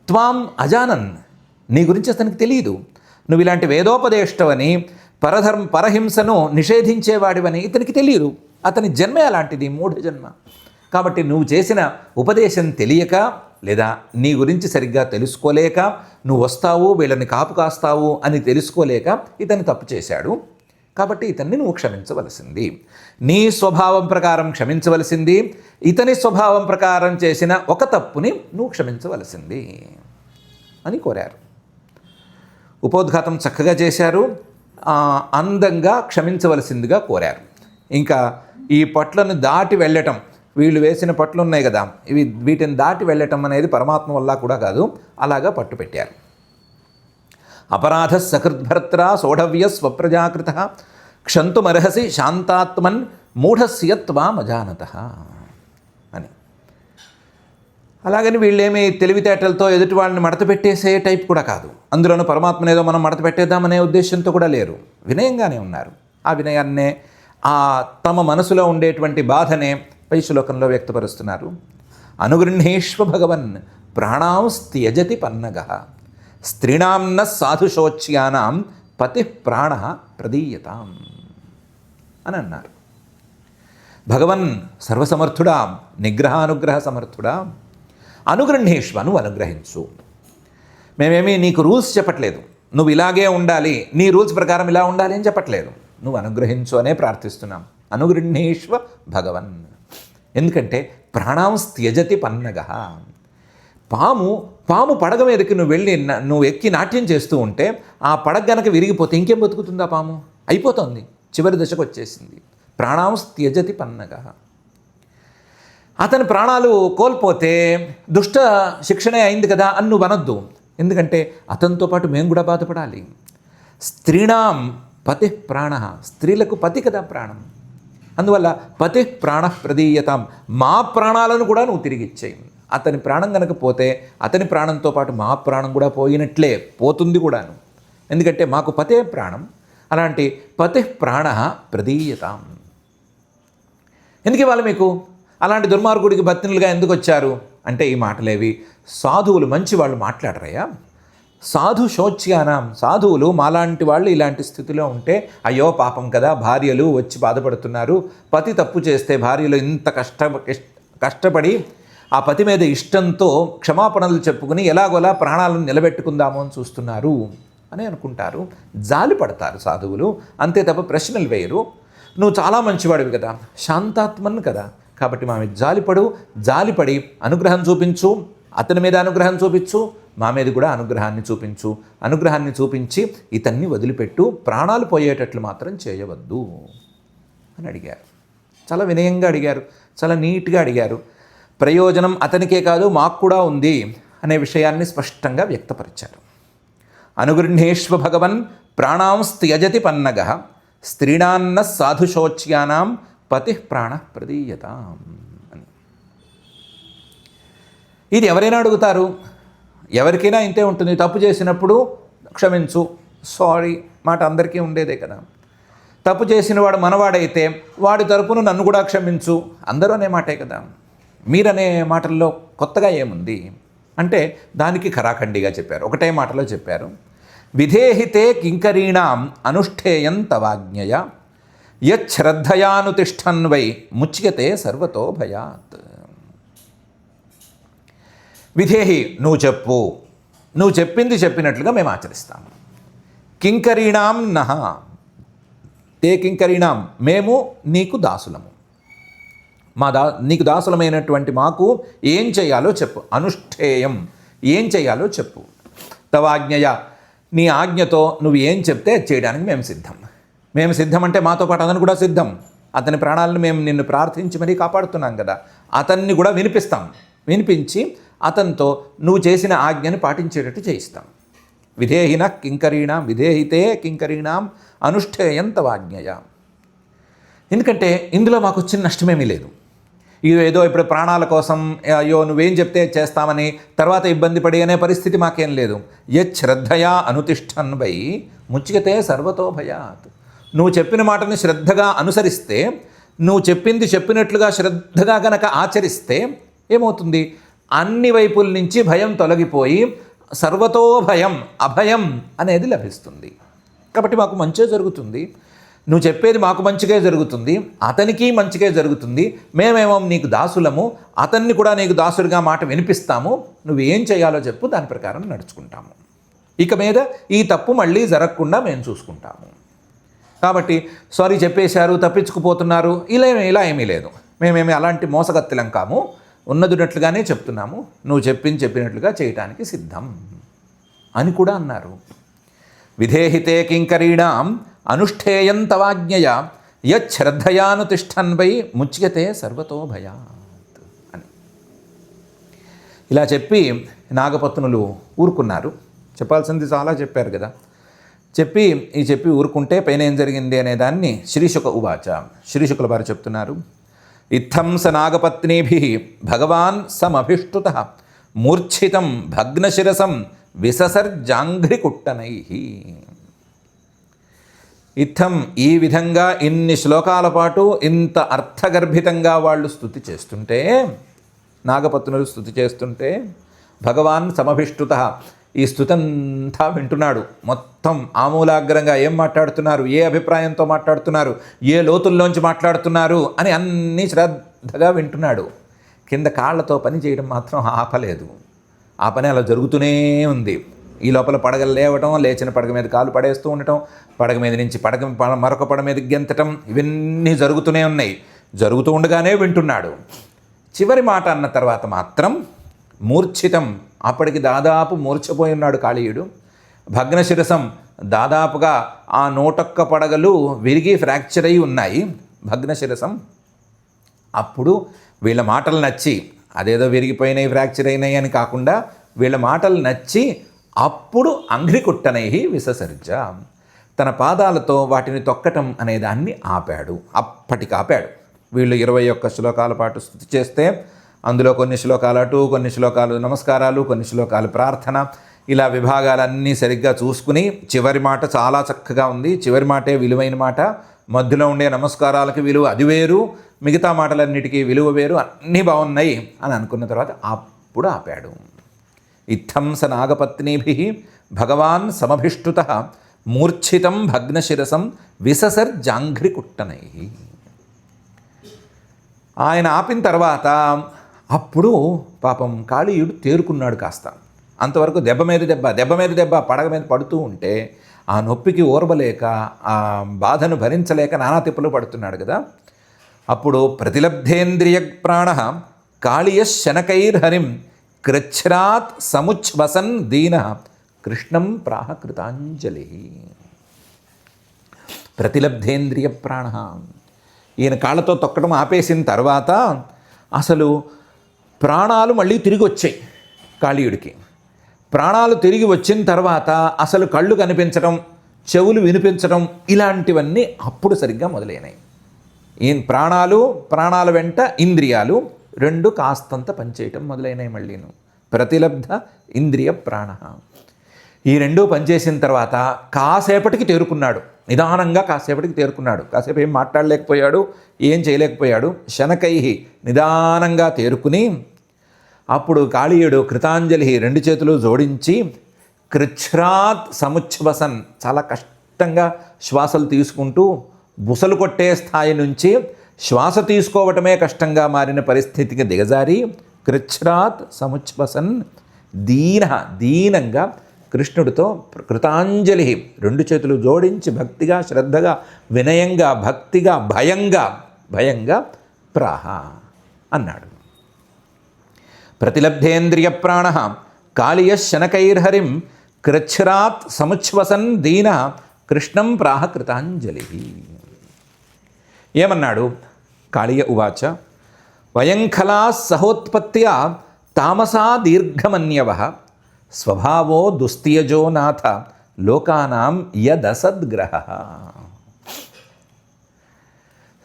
త్వాం అజానన్, నీ గురించి అతనికి తెలియదు. నువ్వు ఇలాంటి వేదోపదేష్టవని, పరహింసను నిషేధించేవాడివని ఇతనికి తెలియదు. అతని జన్మే అలాంటిది, మూఢ జన్మ. కాబట్టి నువ్వు చేసిన ఉపదేశం తెలియక లేదా నీ గురించి సరిగ్గా తెలుసుకోలేక, నువ్వు వస్తావు వీళ్ళని కాపు కాస్తావు అని తెలుసుకోలేక ఇతను తప్పు చేశాడు. కాబట్టి ఇతన్ని నువ్వు క్షమించవలసింది, నీ స్వభావం ప్రకారం క్షమించవలసింది, ఇతని స్వభావం ప్రకారం చేసిన ఒక తప్పుని నువ్వు క్షమించవలసింది అని కోరారు. ఉపోద్ఘాతం చక్కగా చేశారు, అందంగా క్షమించవలసిందిగా కోరారు. ఇంకా ఈ పట్లను దాటి వెళ్ళటం, వీళ్ళు వేసిన పట్లు ఉన్నాయి కదా, వీటిని దాటి వెళ్ళటం అనేది పరమాత్మ వల్ల కూడా కాదు, అలాగా పట్టు పెట్టారు. అపరాధ సకృద్భర్త్ర సోఢవ్య స్వప్రజాకృత క్షంతుమర్హసి శాంతాత్మన్ మూఢస్యత్వామజానత అని. అలాగని వీళ్ళేమీ తెలివితేటలతో ఎదుటి వాళ్ళని మడత పెట్టేసే టైప్ కూడా కాదు. అందులోనూ పరమాత్మనేదో మనం మడత పెట్టేద్దామనే ఉద్దేశంతో కూడా లేరు, వినయంగానే ఉన్నారు. ఆ వినయాన్నే, ఆ తమ మనసులో ఉండేటువంటి బాధనే పై శ్లోకంలో వ్యక్తపరుస్తున్నారు. అనుగృహేష్వ భగవన్ ప్రాణాంస్త్యజతి పన్నగః స్త్రీణాంన సాధుశోచ్యానాం పతి ప్రాణ ప్రదీయతాం అని అన్నారు. భగవన్ సర్వసమర్థుడా, నిగ్రహానుగ్రహ సమర్థుడా, అనుగృహేష్వ, నువ్వు అనుగ్రహించు. మేమేమీ నీకు రూల్స్ చెప్పట్లేదు, నువ్వు ఇలాగే ఉండాలి, నీ రూల్స్ ప్రకారం ఇలా ఉండాలి అని చెప్పట్లేదు, నువ్వు అనుగ్రహించు అనే ప్రార్థిస్తున్నాం. అనుగృహేష్వ భగవన్. ఎందుకంటే ప్రాణాంస్త్యజతి పన్నగః, పాము పడగ మీదకి నువ్వు ఎక్కి నాట్యం చేస్తూ ఉంటే ఆ పడగ గనక విరిగిపోతే ఇంకేం బతుకుతుందా? పాము అయిపోతుంది, చివరి దశకు వచ్చేసింది. ప్రాణాంస్త్యజతి పన్నగః. అతని ప్రాణాలు కోల్పోతే దుష్ట శిక్షణే అయింది కదా అని నువ్వు అనొద్దు. ఎందుకంటే అతనితో పాటు మేము కూడా బాధపడాలి. స్త్రీణాం పతి ప్రాణ, స్త్రీలకు పతి కదా ప్రాణం. అందువల్ల పతి ప్రాణ ప్రదీయతాం, మా ప్రాణాలను కూడా నువ్వు తిరిగి ఇచ్చేయి. అతని ప్రాణం కనుక పోతే అతని ప్రాణంతో పాటు మా ప్రాణం కూడా పోయినట్లే, పోతుంది కూడాను. ఎందుకంటే మాకు పతే ప్రాణం. అలాంటి పతి ప్రాణ ప్రదీయతాం. ఎందుకు ఇవాళ మీకు అలాంటి దుర్మార్గుడికి బతినులుగా ఎందుకు వచ్చారు అంటే, ఈ మాటలేవి సాధువులు మంచి వాళ్ళు మాట్లాడరయ్యా. సాధు శోచ్యానాం, సాధువులు మాలాంటి వాళ్ళు ఇలాంటి స్థితిలో ఉంటే అయ్యో పాపం కదా, భార్యలు వచ్చి బాధపడుతున్నారు, పతి తప్పు చేస్తే భార్యలు ఇంత కష్టపడి ఆ పతి మీద ఇష్టంతో క్షమాపణలు చెప్పుకుని ఎలాగోలా ప్రాణాలను నిలబెట్టుకుందాము అని చూస్తున్నారు అని అనుకుంటారు, జాలి పడతారు సాధువులు. అంతే తప్ప ప్రశ్నలు వేయరు. నువ్వు చాలా మంచివాడివి కదా, శాంతాత్మన్ కదా, కాబట్టి మా మీద జాలిపడి అనుగ్రహం చూపించు, అతని మీద అనుగ్రహం చూపించు, మా మీద కూడా అనుగ్రహాన్ని చూపించు, అనుగ్రహాన్ని చూపించి ఇతన్ని వదిలిపెట్టు, ప్రాణాలు పోయేటట్లు మాత్రం చేయవద్దు అని అడిగారు. చాలా వినయంగా అడిగారు, చాలా నీట్గా అడిగారు. ప్రయోజనం అతనికే కాదు మాకు కూడా ఉంది అనే విషయాన్ని స్పష్టంగా వ్యక్తపరిచారు. అనుగృహేష్వ భగవన్ ప్రాణాంస్త్యజతి పన్నగః స్త్రీణాన్న సాధుశోచ్యానాం పతి ప్రాణ ప్రదీయతాం అని. ఇది ఎవరైనా అడుగుతారు, ఎవరికైనా ఇంతే ఉంటుంది. తప్పు చేసినప్పుడు క్షమించు, సారీ మాట అందరికీ ఉండేదే కదా. తప్పు చేసిన వాడు మనవాడైతే వాడి తరపున నన్ను కూడా క్షమించు, అందరూ అనే మాటే కదా. మీరనే మాటల్లో కొత్తగా ఏముంది అంటే దానికి ఖరాఖండిగా చెప్పారు, ఒకటే మాటలో చెప్పారు. విధేహితే కింకరీణాం అనుష్ఠేయం తవాజ్ఞయ యశ్రద్ధయానుతిష్టన్ వై ముచ్యతే సర్వతో భయాత్. విధేహి, నువ్వు చెప్పు, నువ్వు చెప్పింది చెప్పినట్లుగా మేము ఆచరిస్తాము. కింకరీణాం నహ తే కింకరీణాం, మేము నీకు దాసులము, నీకు దాసులమైనటువంటి మాకు ఏం చేయాలో చెప్పు. అనుష్ఠేయం, ఏం చేయాలో చెప్పు. తవాజ్ఞయ, నీ ఆజ్ఞతో నువ్వు ఏం చెప్తే చేయడానికి మేము సిద్ధం అంటే మాతో పాటు అతను కూడా సిద్ధం. అతని ప్రాణాలను మేము నిన్ను ప్రార్థించి మరీ కాపాడుతున్నాం కదా, అతన్ని కూడా వినిపించి అతనితో నువ్వు చేసిన ఆజ్ఞని పాటించేటట్టు చేయిస్తాం. విధేహిన కింకరీణాం విధేహితే కింకరీణాం అనుష్ఠేయం తవాజ్ఞయ. ఎందుకంటే ఇందులో మాకు వచ్చిన నష్టమేమీ లేదు. ఇది ఏదో ఇప్పుడు ప్రాణాల కోసం అయ్యో నువ్వేం చెప్తే చేస్తామని తర్వాత ఇబ్బంది పడి అనే పరిస్థితి మాకేం లేదు. యశ్రద్ధయా అనుతిష్టన్ వై ముచ్యతే సర్వతో భయాత్. నువ్వు చెప్పిన మాటని శ్రద్ధగా అనుసరిస్తే, నువ్వు చెప్పింది చెప్పినట్లుగా శ్రద్ధగా గనక ఆచరిస్తే ఏమవుతుంది? అన్ని వైపుల నుంచి భయం తొలగిపోయి సర్వతో భయం, అభయం అనేది లభిస్తుంది. కాబట్టి మాకు మంచే జరుగుతుంది. నువ్వు చెప్పేది మాకు మంచిగా జరుగుతుంది, అతనికి మంచిగా జరుగుతుంది. మేమేమో నీకు దాసులము, అతన్ని కూడా నీకు దాసుడిగా మాట వినిపిస్తాము. నువ్వు ఏం చేయాలో చెప్పు, దాని ప్రకారం నడుచుకుంటాము. ఇక మీద ఈ తప్పు మళ్ళీ జరగకుండా మేము చూసుకుంటాము. కాబట్టి సారీ చెప్పేశారు, తప్పించుకుపోతున్నారు, ఇలా ఏమీ లేదు. మేమేమి అలాంటి మోసగత్తిలం కాము, ఉన్నదినట్లుగానే చెప్తున్నాము. నువ్వు చెప్పినట్లుగా చేయటానికి సిద్ధం అని కూడా అన్నారు. విధేహితే కింకరీణాం అనుష్ఠేయం తవాజ్ఞయ యశ్రద్ధయానుతిష్టన్ వై ముచ్యతే సర్వతో భయాత్ అని ఇలా చెప్పి నాగపత్నులు ఊరుకున్నారు. చెప్పాల్సింది చాలా చెప్పారు కదా. చెప్పి ఊరుకుంటే పైన ఏం జరిగింది అనే దాన్ని శ్రీశుక ఉవాచ. శ్రీశుకుల వారు చెప్తున్నారు. ఇత్థం స నాగపత్నీభిః భగవాన్ సమభిష్టుతః మూర్ఛితం భగ్నశిరసం విససర్జాంఘ్రికుట్టనైః. ఇత్థం ఈ విధంగా ఇన్ని శ్లోకాల పాటు ఇంత అర్థగర్భితంగా వాళ్ళు స్తుతి చేస్తుంటే, నాగపత్నులు స్తుతి చేస్తుంటే, భగవాన్ సమభిష్టుతః ఈ స్తుతంతా వింటున్నాడు. మొత్తం ఆమూలాగ్రంగా ఏం మాట్లాడుతున్నారు, ఏ అభిప్రాయంతో మాట్లాడుతున్నారు, ఏ లోతుల్లోంచి మాట్లాడుతున్నారు అని అన్నీ శ్రద్ధగా వింటున్నాడు. కింద కాళ్ళతో పని చేయడం మాత్రం ఆపలేదు. ఆ పని అలా జరుగుతూనే ఉంది. ఈ లోపల పడగలు లేవటం, లేచిన పడగ మీద కాలు పడేస్తూ ఉండటం, పడగ మీద నుంచి మరొక పడగ మీద గెంతటం, ఇవన్నీ జరుగుతూనే ఉన్నాయి. జరుగుతూ ఉండగానే వింటున్నాడు. చివరి మాట అన్న తర్వాత మాత్రం మూర్ఛితం, అప్పటికి దాదాపు మూర్ఛపోయి ఉన్నాడు కాళీయుడు. భగ్నశిరసం, దాదాపుగా ఆ 101 పడగలు విరిగి ఫ్రాక్చర్ అయి ఉన్నాయి. భగ్నశిరసం. అప్పుడు వీళ్ళ మాటలు నచ్చి, అదేదో విరిగిపోయినాయి ఫ్రాక్చర్ అయినాయి అని కాకుండా వీళ్ళ మాటలు నచ్చి అప్పుడు అంఘ్రికుట్టనై విససర్జ, తన పాదాలతో వాటిని తొక్కటం అనేదాన్ని ఆపాడు. అప్పటికి ఆపాడు. వీళ్ళు 21 శ్లోకాల పాటు స్తుతి చేస్తే అందులో కొన్ని శ్లోకాలు అటు, కొన్ని శ్లోకాలు నమస్కారాలు, కొన్ని శ్లోకాలు ప్రార్థన, ఇలా విభాగాలన్నీ సరిగ్గా చూసుకుని చివరి మాట చాలా చక్కగా ఉంది. చివరి మాటే విలువైన మాట. మధ్యలో ఉండే నమస్కారాలకి విలువ అది వేరు, మిగతా మాటలన్నిటికీ విలువ వేరు, అన్నీ బాగున్నాయి అని అనుకున్న తర్వాత అప్పుడు ఆపాడు. ఇత్థం స నాగపత్నీభిః భగవాన్ సమభిష్టుతః మూర్ఛితం భగ్నశిరసం విససర్జాంఘ్రికుట్టనైః. ఆయన ఆపిన తర్వాత అప్పుడు పాపం కాళీయుడు తేరుకున్నాడు కాస్త. అంతవరకు దెబ్బ మీద దెబ్బ పడగ మీద పడుతూ ఉంటే ఆ నొప్పికి ఓర్వలేక, ఆ బాధను భరించలేక నానా తిప్పలు పడుతున్నాడు కదా. అప్పుడు ప్రతిలబ్ధేంద్రియ ప్రాణ కాళీయ శనకైర్హరిం కృచ్ఛ్రాత్ సముచ్ఛ్వసన్ దీన కృష్ణం ప్రాహ కృతాంజలి. ప్రతిలబ్ధేంద్రియ ప్రాణ, ఈయన కాళ్ళతో తొక్కడం ఆపేసిన తర్వాత అసలు ప్రాణాలు మళ్ళీ తిరిగి వచ్చాయి కాళీయుడికి. ప్రాణాలు తిరిగి వచ్చిన తర్వాత అసలు కళ్ళు కనిపించడం, చెవులు వినిపించడం, ఇలాంటివన్నీ అప్పుడు సరిగ్గా మొదలైనాయి. ఈ ప్రాణాల వెంట ఇంద్రియాలు రెండు కాస్తంత పనిచేయటం మొదలైనాయి మళ్ళీను. ప్రతిలబ్ధ ఇంద్రియ ప్రాణ, ఈ రెండూ పనిచేసిన తర్వాత కాసేపటికి తేరుకున్నాడు. నిదానంగా కాసేపటికి తేరుకున్నాడు. కాసేపు ఏం మాట్లాడలేకపోయాడు, ఏం చేయలేకపోయాడు. శనకై నిదానంగా తేరుకుని అప్పుడు కాళీయుడు కృతాంజలి 2 చేతులు జోడించి కృచ్ఛ్రాత్ సముచ్ఛ్వసన్, చాలా కష్టంగా శ్వాసలు తీసుకుంటూ బుసలు కొట్టే స్థాయి నుంచి శ్వాస తీసుకోవటమే కష్టంగా మారిన పరిస్థితికి దిగజారి కృచ్ఛ్రాత్ సముచ్ఛ్వసన్ దీనంగా కృష్ణుడితో కృతాంజలి 2 చేతులు జోడించి భక్తిగా, శ్రద్ధగా, వినయంగా, భక్తిగా, భయంగా ప్రాహ అన్నాడు. ప్రతిలబ్ధేంద్రియ ప్రాణ కాళీయ శనకైర్హరిం కృచ్ఛ్రాత్ సముచ్ఛ్వసన్ దీన కృష్ణం ప్రాహ కృతాంజలి. ఏమన్నాడు? కాళీయ ఉవాచ వయంఖలా సహోత్పత్త్యా తామసా దీర్ఘమన్యవ స్వభావో దుస్తియజో నాథ లోకానాం యదసద్గ్రహ.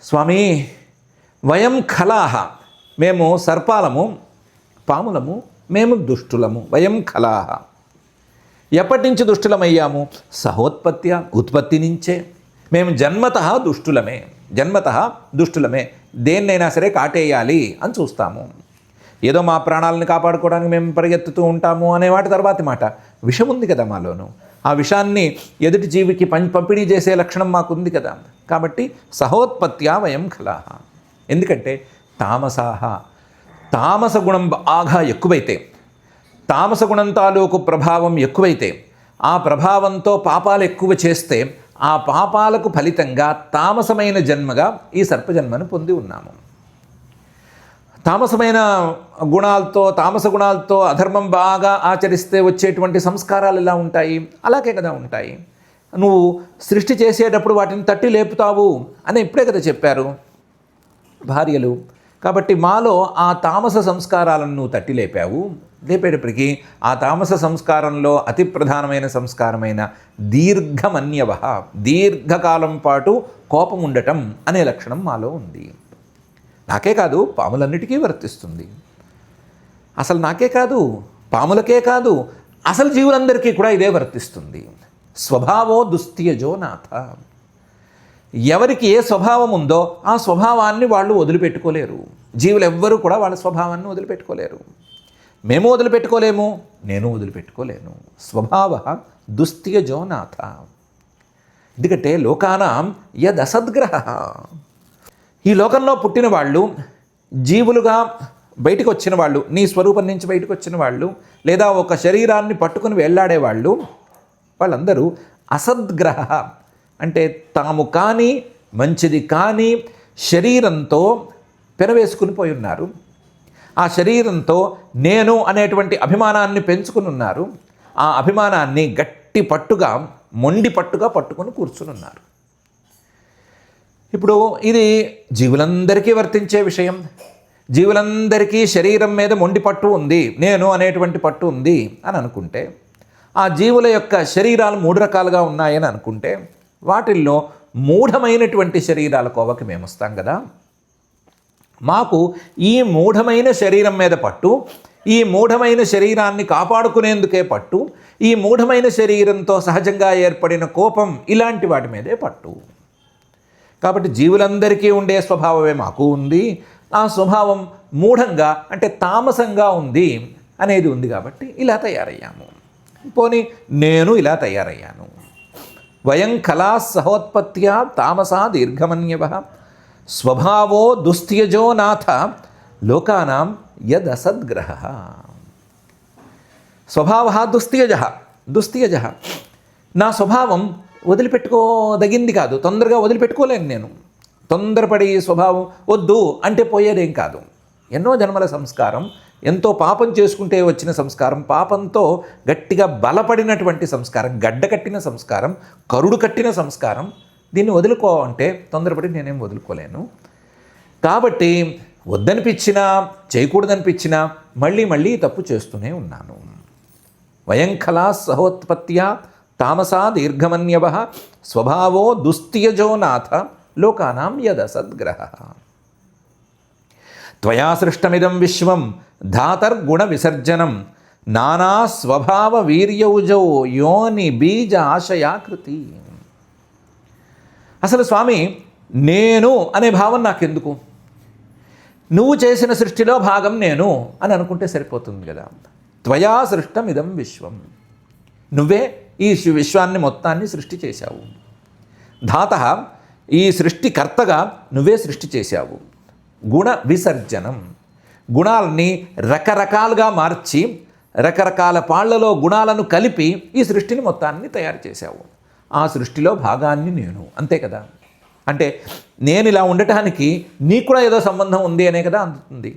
స్వామి, వయం ఖలాహ, మేము సర్పాలము, పాములము, మేము దుష్టులము. వయం ఖలాహ, ఎప్పటి నుంచి దుష్టులమయ్యాము? సహోత్పత్య, ఉత్పత్తి నుంచే. మేము జన్మతః దుష్టులమే. దేన్నైనా సరే కాటేయాలి అని చూస్తాము. ఏదో మా ప్రాణాలను కాపాడుకోవడానికి మేము పరిగెత్తుతూ ఉంటాము అనే వాటి తర్వాతి మాట. విషం ఉంది కదా మాలోను. ఆ విషాన్ని ఎదుటి జీవికి పంపిణీ చేసే లక్షణం మాకుంది కదా. కాబట్టి సహోత్పత్త్యా వయం ఖలాహ. ఎందుకంటే తామస గుణం బాగా ఎక్కువైతే, తామస గుణం తాలూకు ప్రభావం ఎక్కువైతే, ఆ ప్రభావంతో పాపాలు ఎక్కువ చేస్తే, ఆ పాపాలకు ఫలితంగా తామసమైన జన్మగా ఈ సర్పజన్మను పొంది ఉన్నాము. తామస గుణాలతో అధర్మం బాగా ఆచరిస్తే వచ్చేటువంటి సంస్కారాలు ఎలా ఉంటాయి? అలాగే కదా ఉంటాయి. నువ్వు సృష్టి చేసేటప్పుడు వాటిని తట్టి లేపుతావు అని ఇప్పుడే కదా చెప్పారు భార్యలు. కాబట్టి మాలో ఆ తామస సంస్కారాలను నువ్వు తట్టి లేపేటప్పటికీ ఆ తామస సంస్కారంలో అతి ప్రధానమైన సంస్కారమైన దీర్ఘకాలం పాటు కోపం ఉండటం అనే లక్షణం మాలో ఉంది. నాకే కాదు, పాములన్నిటికీ వర్తిస్తుంది. అసలు నాకే కాదు, పాములకే కాదు, అసలు జీవులందరికీ కూడా ఇదే వర్తిస్తుంది. స్వభావో దుస్తియజో నాథ. ఎవరికి ఏ స్వభావం ఉందో ఆ స్వభావాన్ని వాళ్ళు వదిలిపెట్టుకోలేరు. జీవులు ఎవ్వరూ కూడా వాళ్ళ స్వభావాన్ని వదిలిపెట్టుకోలేరు. మేము వదిలిపెట్టుకోలేము, నేను వదిలిపెట్టుకోలేను. స్వభావ దుస్తియజో నాథ. ఎందుకంటే లోకానాం యదసద్గ్రహ. ఈ లోకంలో పుట్టిన వాళ్ళు, జీవులుగా బయటకు వచ్చిన వాళ్ళు, నీ స్వరూపం నుంచి బయటకు వచ్చిన వాళ్ళు, లేదా ఒక శరీరాన్ని పట్టుకుని వెళ్ళాడేవాళ్ళు, వాళ్ళందరూ అసద్గ్రహ అంటే తాము కానీ మంచిది కానీ శరీరంతో పెనవేసుకుని పోయి ఉన్నారు. ఆ శరీరంతో నేను అనేటువంటి అభిమానాన్ని పెంచుకుని ఉన్నారు. ఆ అభిమానాన్ని మొండి పట్టుగా పట్టుకొని కూర్చుని ఉన్నారు. ఇప్పుడు ఇది జీవులందరికీ వర్తించే విషయం. జీవులందరికీ శరీరం మీద మొండి పట్టు ఉంది, నేను అనేటువంటి పట్టు ఉంది అని అనుకుంటే, ఆ జీవుల యొక్క శరీరాలు 3 రకాలుగా ఉన్నాయని అనుకుంటే, వాటిల్లో మూఢమైనటువంటి శరీరాల కోవకి మేము వస్తాం కదా. మాకు ఈ మూఢమైన శరీరం మీద పట్టు, ఈ మూఢమైన శరీరాన్ని కాపాడుకునేందుకే పట్టు, ఈ మూఢమైన శరీరంతో సహజంగా ఏర్పడిన కోపం, ఇలాంటి వాటి మీదే పట్టు. కాబట్టి జీవులందరికీ ఉండే స్వభావమే మాకు ఉంది. ఆ స్వభావం మూఢంగా అంటే తామసంగా ఉంది అనేది ఉంది. కాబట్టి ఇలా తయారయ్యాము. పోనీ నేను ఇలా తయారయ్యాను. వయం కళా సహోత్పత్త్యా తామసా దీర్ఘమన్యవ స్వభావో దుస్తియజో నాథ లోకానాం యదసద్గ్రహ. స్వభావ దుస్తియజ. నా స్వభావం వదిలిపెట్టుకోదగింది కాదు, తొందరగా వదిలిపెట్టుకోలేను నేను. తొందరపడి స్వభావం వద్దు అంటే పోయేదేం కాదు. ఎన్నో జన్మల సంస్కారం, ఎంతో పాపం చేసుకుంటే వచ్చిన సంస్కారం, పాపంతో గట్టిగా బలపడినటువంటి సంస్కారం, గడ్డ కట్టిన సంస్కారం, కరుడు కట్టిన సంస్కారం. దీన్ని వదులుకో అంటే తొందరపడి నేనేం వదులుకోలేను. కాబట్టి వద్దనిపించినా, చేయకూడదనిపించినా మళ్ళీ తప్పు చేస్తూనే ఉన్నాను. వయంకలా సహోత్పత్త్యా తామసా దీర్ఘమన్యవ స్వభావో దుస్తియజో నాథ లోకానాం యదసద్గ్రహ. త్వయా సృష్టమిదం విశ్వం ధాతర్గుణ విసర్జనం నానా స్వభావ వీర్యౌజో యోని బీజ ఆశయాకృతి. అసలు స్వామి, నేను అనే భావం నాకెందుకు? నువ్వు చేసిన సృష్టిలో భాగం నేను అని అనుకుంటే సరిపోతుంది కదా. త్వయా సృష్టమిదం విశ్వం, నువ్వే ఈ విశ్వాన్ని మొత్తాన్ని సృష్టి చేశావు. ధాత, ఈ సృష్టికర్తగా నువ్వే సృష్టి చేశావు. గుణ విసర్జనం, గుణాలని రకరకాలుగా మార్చి రకరకాల పాళ్లలో గుణాలను కలిపి ఈ సృష్టిని మొత్తాన్ని తయారు చేశావు. ఆ సృష్టిలో భాగాన్ని నేను, అంతే కదా. అంటే నేను ఇలా ఉండటానికి నీకు కూడా ఏదో సంబంధం ఉంది అనే కదా అందుతుంది.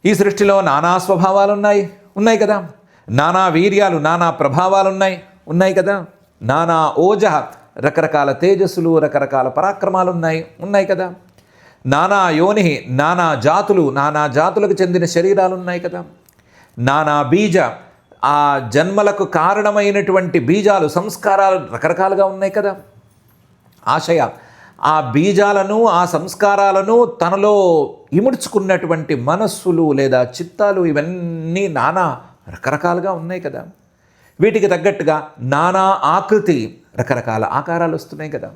ఈ సృష్టిలో నానా స్వభావాలు ఉన్నాయి కదా. నానా వీర్యాలు, నానా ప్రభావాలు ఉన్నాయి కదా. నానా ఓజ, రకరకాల తేజస్సులు, రకరకాల పరాక్రమాలు ఉన్నాయి కదా. నానా యోని, నానా జాతులకు చెందిన శరీరాలు ఉన్నాయి కదా. నానా బీజ, ఆ జన్మలకు కారణమైనటువంటి బీజాలు, సంస్కారాలు రకరకాలుగా ఉన్నాయి కదా. ఆశయ ఆ బీజాలను, ఆ సంస్కారాలను తనలో ఇముడ్చుకున్నటువంటి మనస్సులు లేదా చిత్తాలు ఇవన్నీ నానా రకరకాలుగా ఉన్నాయి కదా. వీటికి తగ్గట్టుగా నానా ఆకృతి, రకరకాల ఆకారాలు వస్తున్నాయి కదా.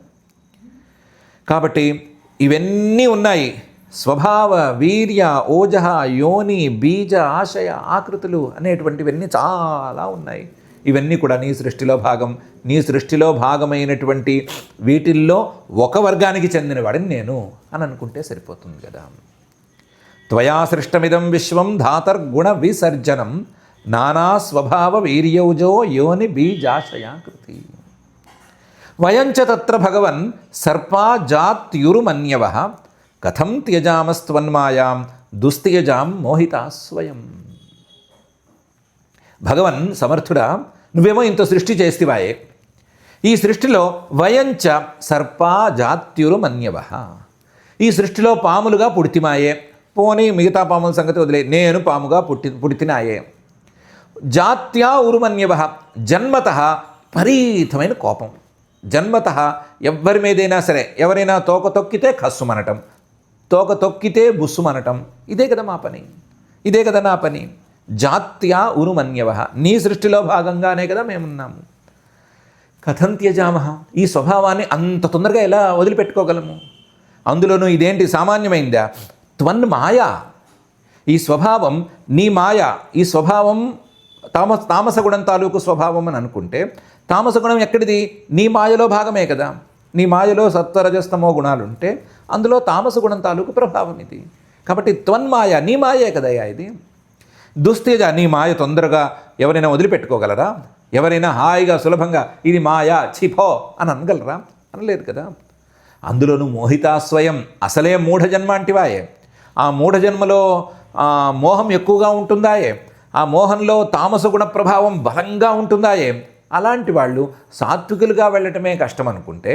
కాబట్టి ఇవన్నీ ఉన్నాయి. స్వభావ, వీర్య, ఓజహ, యోని, బీజ, ఆశయ, ఆకృతులు అనేటువంటివన్నీ చాలా ఉన్నాయి. ఇవన్నీ కూడా నీ సృష్టిలో భాగం. నీ సృష్టిలో భాగమైనటువంటి వీటిల్లో ఒక వర్గానికి చెందినవాడిని నేను అని అనుకుంటే సరిపోతుంది కదా. త్వయా సృష్టమిదం విశ్వం ధాతర్గుణ విసర్జనం నానా స్వభావ వీర్యౌజో యోని బీజాశయాకృతి. వయంచ తత్ర భగవన్ సర్పా జాత్యురుమన్యవ కథం త్యజామస్త్వన్మాయాం దుస్త్యజాం మోహితా స్వయం. భగవన్ సమర్థుడా, నువ్వేమో ఇంత సృష్టి చేస్తివాయే. ఈ సృష్టిలో వయంచ సర్పా జాత్యురుమన్యవ, ఈ సృష్టిలో పాములుగా పుడితిమాయే. పోనీ మిగతా పాముల సంగతి వదిలే, నేను పాముగా పుడితినాయే. జాత్యా ఉరుమన్యవ, జన్మత పరీతమైన కోపం. జన్మత ఎవరి మీదైనా సరే, ఎవరైనా తోక తొక్కితే కస్సుమనటం, తోక తొక్కితే బుస్సుమనటం, ఇదే కదా మా పని, ఇదే కదా నా పని. జాత్యా ఉరుమన్యవ, నీ సృష్టిలో భాగంగానే కదా మేమున్నాము. కథం త్యజామహ, ఈ స్వభావాన్ని అంత తొందరగా ఎలా వదిలిపెట్టుకోగలము? అందులోనూ ఇదేంటి సామాన్యమైందా? త్వన్మాయ, ఈ స్వభావం నీ మాయ. ఈ స్వభావం తామస గుణం తాలూకు స్వభావం అని అనుకుంటే, తామస గుణం ఎక్కడిది? నీ మాయలో భాగమే కదా. నీ మాయలో సత్వరజస్తమో గుణాలుంటే అందులో తామస గుణం తాలూకు ప్రభావం ఇది. కాబట్టి త్వన్మాయ, నీ మాయే కదయ్యా ఇది. దుస్తేజ, నీ మాయ తొందరగా ఎవరైనా వదిలిపెట్టుకోగలరా? ఎవరైనా హాయిగా సులభంగా ఇది మాయా చిపో అని అనగలరా? అనలేదు కదా. అందులోనూ మోహితాస్వయం, అసలే మూఢజన్మ అంటివాయే. ఆ మూఢజన్మలో మోహం ఎక్కువగా ఉంటుందాయే. ఆ మోహంలో తామస గుణ ప్రభావం బలంగా ఉంటుందాయే. అలాంటి వాళ్ళు సాత్వికులుగా వెళ్ళటమే కష్టం అనుకుంటే,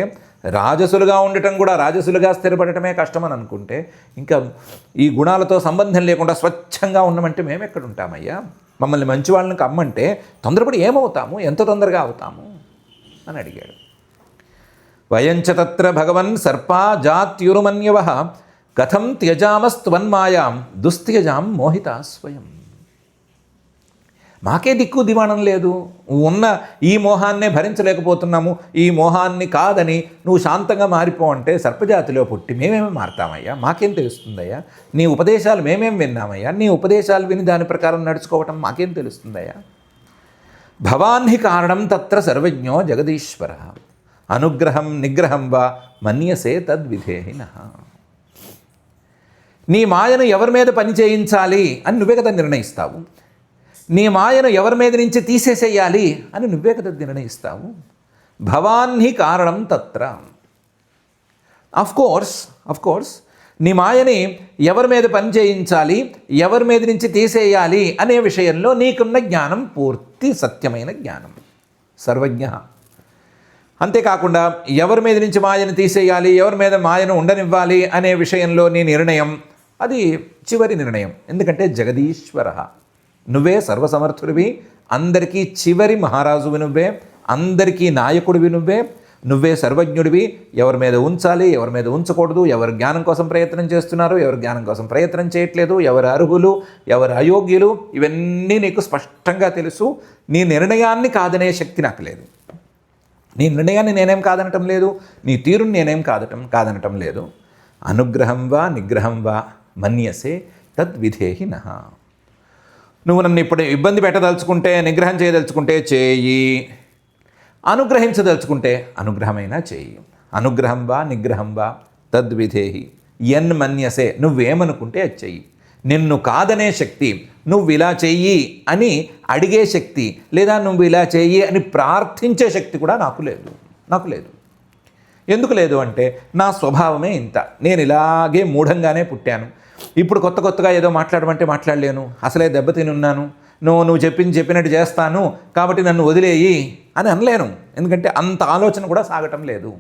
రాజసులుగా ఉండటం కూడా, రాజసులుగా స్థిరపడటమే కష్టం అని అనుకుంటే, ఇంకా ఈ గుణాలతో సంబంధం లేకుండా స్వచ్ఛంగా ఉన్నామంటే మేము ఎక్కడ ఉంటామయ్యా? మమ్మల్ని మంచి వాళ్ళని కమ్మంటే తొందరపడి ఏమవుతాము? ఎంత తొందరగా అవుతాము అని అడిగాడు. వయంచ తత్ర భగవన్ సర్పా జాత్యురుమన్యవ కథం త్యజామస్త్వన్మాయాం దుస్త్యజాం మోహితా స్వయం. మాకే దిక్కు దివాణం లేదు, ఉన్న ఈ మోహాన్నే భరించలేకపోతున్నాము. ఈ మోహాన్ని కాదని నువ్వు శాంతంగా మారిపో అంటే సర్పజాతిలో పుట్టి మేమేమి మారతామయ్యా? మాకేం తెలుస్తుందయ్యా? నీ ఉపదేశాలు మేమేం విన్నామయ్యా? నీ ఉపదేశాలు విని దాని ప్రకారం నడుచుకోవటం మాకేం తెలుస్తుందయ్యా? భవాన్హి కారణం తత్ర సర్వజ్ఞో జగదీశ్వర అనుగ్రహం నిగ్రహం వా మన్యసే తద్విధేహినః. నీ మాయను ఎవరి మీద పని చేయించాలి అని నువ్వే కదా నిర్ణయిస్తావు. నీ మాయను ఎవరి మీద నుంచి తీసేసేయాలి అని నువ్వే కదా నిర్ణయిస్తావు. భవాన్హి కారణం తత్ర. అఫ్ కోర్స్ నీ మాయని ఎవరి మీద పని చేయించాలి, ఎవరి మీద నుంచి తీసేయాలి అనే విషయంలో నీకున్న జ్ఞానం పూర్తి సత్యమైన జ్ఞానం, సర్వజ్ఞ. అంతేకాకుండా ఎవరి మీద నుంచి మాయను తీసేయాలి, ఎవరి మీద మాయను ఉండనివ్వాలి అనే విషయంలో నీ నిర్ణయం అది చివరి నిర్ణయం. ఎందుకంటే జగదీశ్వర, నువ్వే సర్వసమర్థుడివి, అందరికీ చివరి మహారాజువి నువ్వే, అందరికీ నాయకుడివి నువ్వే, నువ్వే సర్వజ్ఞుడివి. ఎవరి మీద ఉంచాలి, ఎవరి మీద ఉంచకూడదు, ఎవరు జ్ఞానం కోసం ప్రయత్నం చేస్తున్నారు, ఎవరు జ్ఞానం కోసం ప్రయత్నం చేయట్లేదు, ఎవరు అర్హులు, ఎవరు అయోగ్యులు, ఇవన్నీ నీకు స్పష్టంగా తెలుసు. నీ నిర్ణయాన్ని కాదనే శక్తి నాకు లేదు. నీ నిర్ణయాన్ని నేనేం కాదనటం లేదు, నీ తీరుని నేనేం కాదనటం లేదు. అనుగ్రహం వా నిగ్రహం వా మన్యసే తద్విధేహినః. నువ్వు నన్ను ఇప్పుడు ఇబ్బంది పెట్టదలుచుకుంటే, నిగ్రహం చేయదలుచుకుంటే చేయి, అనుగ్రహించదలుచుకుంటే అనుగ్రహమైనా చేయి. అనుగ్రహం వా నిగ్రహం వా తద్విధేహి ఎన్ మన్యసే, నువ్వేమనుకుంటే అది చెయ్యి. నిన్ను కాదనే శక్తి, నువ్వు ఇలా చెయ్యి అని అడిగే శక్తి, లేదా నువ్వు ఇలా చెయ్యి అని ప్రార్థించే శక్తి కూడా నాకు లేదు. ఎందుకు లేదు అంటే నా స్వభావమే ఇంత. నేను ఇలాగే మూఢంగానే పుట్టాను. ఇప్పుడు కొత్తగా ఏదో మాట్లాడమంటే మాట్లాడలేను, అసలే దెబ్బతినున్నాను. నువ్వు చెప్పినట్టు చేస్తాను కాబట్టి నన్ను వదిలేయి అని అనలేను. ఎందుకంటే అంత ఆలోచన కూడా సాగటం లేదు.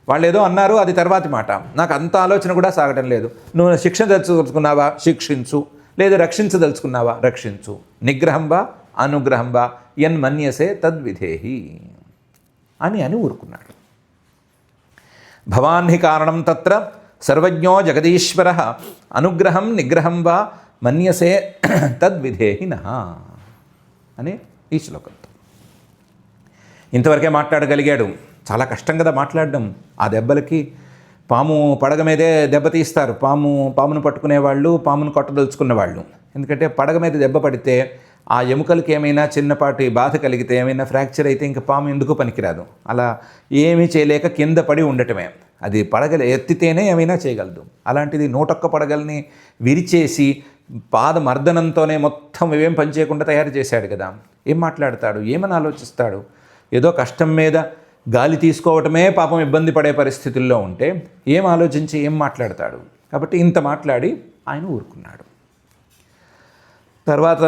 వాళ్ళు ఏదో అన్నారు, అది తర్వాతి మాట. నాకు అంత ఆలోచన కూడా సాగటం లేదు. నువ్వు శిక్షణ దలుచుకున్నావా, శిక్షించు. లేదు రక్షించదలుచుకున్నావా, రక్షించు. నిగ్రహం వా అనుగ్రహం వా యన్మన్యసే తద్విధేహి అని ఊరుకున్నాడు. భవాన్ హి కారణం తత్ర సర్వజ్ఞో జగదీశ్వర అనుగ్రహం నిగ్రహం వా మన్యసే తద్విధేహినః అని ఈ శ్లోకంతో ఇంతవరకే మాట్లాడగలిగాడు. చాలా కష్టం కదా మాట్లాడడం. ఆ దెబ్బలకి పాము పడగ మీదే దెబ్బతీస్తారు. పామును పట్టుకునేవాళ్ళు, పామును కొట్టదలుచుకున్న వాళ్ళు. ఎందుకంటే పడగ మీద దెబ్బ పడితే ఆ ఎముకలకి ఏమైనా చిన్నపాటి బాధ కలిగితే, ఏమైనా ఫ్రాక్చర్ అయితే ఇంకా పాము ఎందుకు పనికిరాదు. అలా ఏమీ చేయలేక కింద పడి ఉండటమే. అది పడగలు ఎత్తితేనే ఏమైనా చేయగలదు. అలాంటిది 101 పడగల్ని విరిచేసి పాద మర్దనంతోనే మొత్తం ఇవేం పనిచేయకుండా తయారు చేశాడు కదా. ఏం మాట్లాడతాడు, ఏమని ఆలోచిస్తాడు? ఏదో కష్టం మీద గాలి తీసుకోవటమే పాపం ఇబ్బంది పడే పరిస్థితుల్లో ఉంటే ఏం ఆలోచించి ఏం మాట్లాడతాడు? కాబట్టి ఇంత మాట్లాడి ఆయన ఊరుకున్నాడు. తర్వాత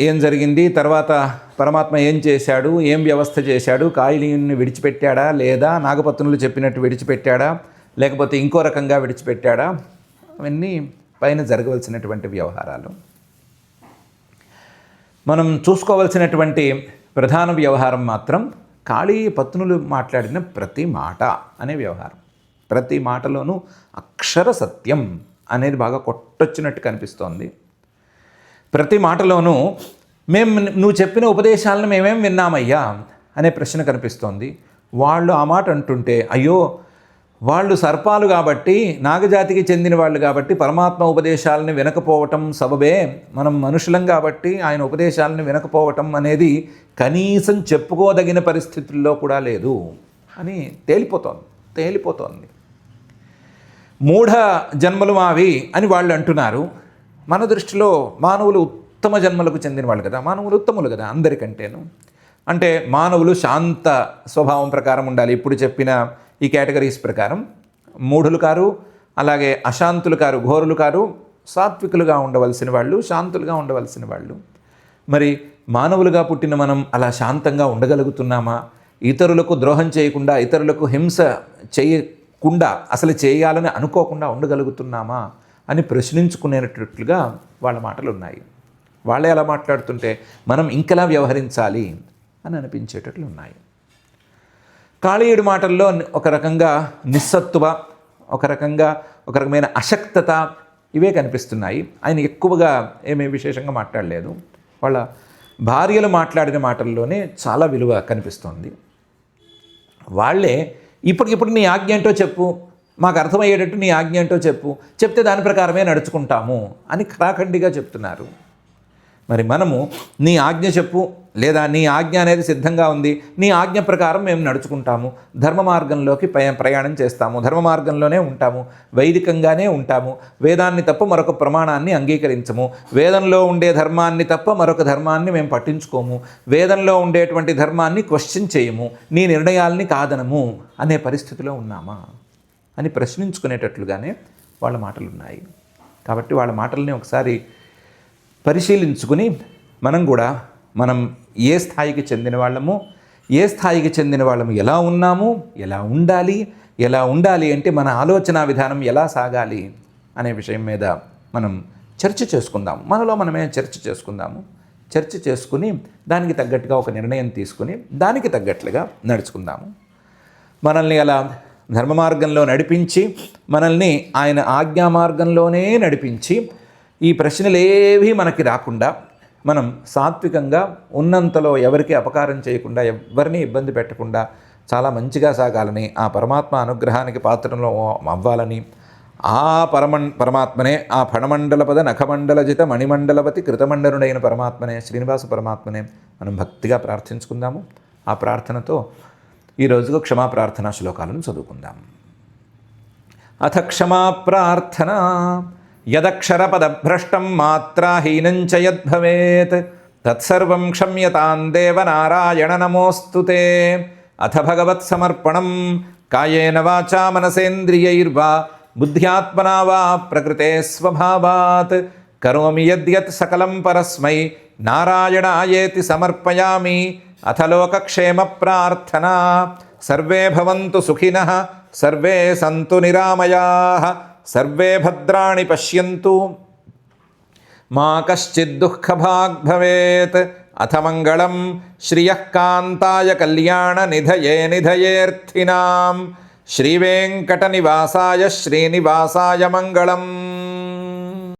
ఏం జరిగింది, తర్వాత పరమాత్మ ఏం చేశాడు, ఏం వ్యవస్థ చేశాడు, కాయిలీని విడిచిపెట్టాడా లేదా, నాగపత్నులు చెప్పినట్టు విడిచిపెట్టాడా, లేకపోతే ఇంకో రకంగా విడిచిపెట్టాడా, అవన్నీ పైన జరగవలసినటువంటి వ్యవహారాలు. మనం చూసుకోవలసినటువంటి ప్రధాన వ్యవహారం మాత్రం కాళీ పత్నులు మాట్లాడిన ప్రతి మాట అనే వ్యవహారం. ప్రతి మాటలోనూ అక్షర సత్యం అనేది బాగా కొట్టొచ్చినట్టు కనిపిస్తోంది. ప్రతి మాటలోనూ నువ్వు చెప్పిన ఉపదేశాలను మేమేం విన్నామయ్యా అనే ప్రశ్న కనిపిస్తోంది. వాళ్ళు ఆ మాట అంటుంటే, అయ్యో వాళ్ళు సర్పాలు కాబట్టి, నాగజాతికి చెందిన వాళ్ళు కాబట్టి పరమాత్మ ఉపదేశాలను వినకపోవటం సబబే, మనం మనుషులం కాబట్టి ఆయన ఉపదేశాలను వినకపోవటం అనేది కనీసం చెప్పుకోదగిన పరిస్థితుల్లో కూడా లేదు అని తేలిపోతోంది. మూఢ జన్మలు మావి అని వాళ్ళు అంటున్నారు. మన దృష్టిలో మానవులు ఉత్తమ జన్మలకు చెందిన వాళ్ళు కదా, మానవులు ఉత్తములు కదా అందరికంటేను. అంటే మానవులు శాంత స్వభావం ప్రకారం ఉండాలి. ఇప్పుడు చెప్పిన ఈ కేటగిరీస్ ప్రకారం మూఢులు కారు, అలాగే అశాంతులు కారు, ఘోరులు కారు, సాత్వికులుగా ఉండవలసిన వాళ్ళు, శాంతులుగా ఉండవలసిన వాళ్ళు. మరి మానవులుగా పుట్టిన మనం అలా శాంతంగా ఉండగలుగుతున్నామా? ఇతరులకు ద్రోహం చేయకుండా, ఇతరులకు హింస చేయకుండా, అసలు చేయాలని అనుకోకుండా ఉండగలుగుతున్నామా అని ప్రశ్నించుకునేటట్లుగా వాళ్ళ మాటలు ఉన్నాయి. వాళ్ళే అలా మాట్లాడుతుంటే మనం ఇంకెలా వ్యవహరించాలి అని అనిపించేటట్లు ఉన్నాయి. కాళీయుడి మాటల్లో ఒక రకంగా నిస్సత్తువ, ఒక రకమైన అశక్తత ఇవే కనిపిస్తున్నాయి. ఆయన ఎక్కువగా ఏమీ విశేషంగా మాట్లాడలేదు. వాళ్ళ భార్యలు మాట్లాడిన మాటల్లోనే చాలా విలువ కనిపిస్తోంది. వాళ్ళే ఇప్పుడు నీ ఆజ్ఞ ఏంటో చెప్పు, మాకు అర్థమయ్యేటట్టు నీ ఆజ్ఞ ఏంటో చెప్తే దాని ప్రకారమే నడుచుకుంటాము అని ఖరాఖండిగా చెప్తున్నారు. మరి మనము నీ ఆజ్ఞ చెప్పు, లేదా నీ ఆజ్ఞ అనేది సిద్ధంగా ఉంది, నీ ఆజ్ఞ ప్రకారం మేము నడుచుకుంటాము, ధర్మ మార్గంలోకి ప్రయాణం చేస్తాము, ధర్మ మార్గంలోనే ఉంటాము, వైదికంగానే ఉంటాము, వేదాన్ని తప్ప మరొక ప్రమాణాన్ని అంగీకరించము, వేదంలో ఉండే ధర్మాన్ని తప్ప మరొక ధర్మాన్ని మేము పట్టించుకోము, వేదంలో ఉండేటువంటి ధర్మాన్ని క్వశ్చన్ చేయము, నీ నిర్ణయాల్ని కాదనము అనే పరిస్థితిలో ఉన్నామా అని ప్రశ్నించుకునేటట్లుగానే వాళ్ళ మాటలు ఉన్నాయి. కాబట్టి వాళ్ళ మాటల్ని ఒకసారి పరిశీలించుకుని మనం ఏ స్థాయికి చెందిన వాళ్ళము, ఏ స్థాయికి చెందిన వాళ్ళము ఎలా ఉన్నాము, ఎలా ఉండాలి అంటే మన ఆలోచన విధానం ఎలా సాగాలి అనే విషయం మీద మనం చర్చ చేసుకుందాం. మనలో మనమే చర్చ చేసుకుందాము. చర్చ చేసుకుని దానికి తగ్గట్టుగా ఒక నిర్ణయం తీసుకుని దానికి తగ్గట్లుగా నడుచుకుందాము. మనల్ని అలా ధర్మ మార్గంలో నడిపించి, మనల్ని ఆయన ఆజ్ఞా మార్గంలోనే నడిపించి, ఈ ప్రశ్నలేవీ మనకి రాకుండా మనం సాత్వికంగా ఉన్నంతలో ఎవరికి అపకారం చేయకుండా, ఎవరిని ఇబ్బంది పెట్టకుండా చాలా మంచిగా సాగాలని, ఆ పరమాత్మ అనుగ్రహానికి పాత్రలో అవ్వాలని, ఆ పరమాత్మనే, ఆ ఫణమండలపద నఖమండలజిత మణిమండలపతి కృతమండనుడైన పరమాత్మనే, శ్రీనివాస పరమాత్మనే మనం భక్తిగా ప్రార్థించుకుందాము. ఆ ప్రార్థనతో ఈ రోజుకు క్షమా ప్రార్థనా శ్లోకాలను చదువుకుందాం. అథ క్షమా ప్రార్థన. యదక్షరపదభ్రష్టం మాత్రాహీనంచ యద్భవేత్ తత్సర్వం క్షమ్యతాం దేవ నారాయణ నమోస్తుతే. అథ భగవత్సమర్పణం కాయేన వాచా మనసేంద్రియైర్వా బుద్ధ్యాత్మనా వా ప్రకృతే స్వభావాత్ కరోమి యద్యత్ సకలం పరస్మై నారాయణాయేతి సమర్పయామి. అథ లోకక్షేమ ప్రార్థనా. సర్వే భవంతు సుఖినః, సర్వే సంతు నిరామయాః, సర్వే భద్రాణి పశ్యంతు, మా కశ్చిద్ దుఃఖభాగ్ భవేత్. అథ మంగళం శ్రియః కాంతాయ కళ్యాణ నిధయే నిధయేర్థినాం శ్రీవేంకటనివాసాయ శ్రీనివాసాయ మంగళం.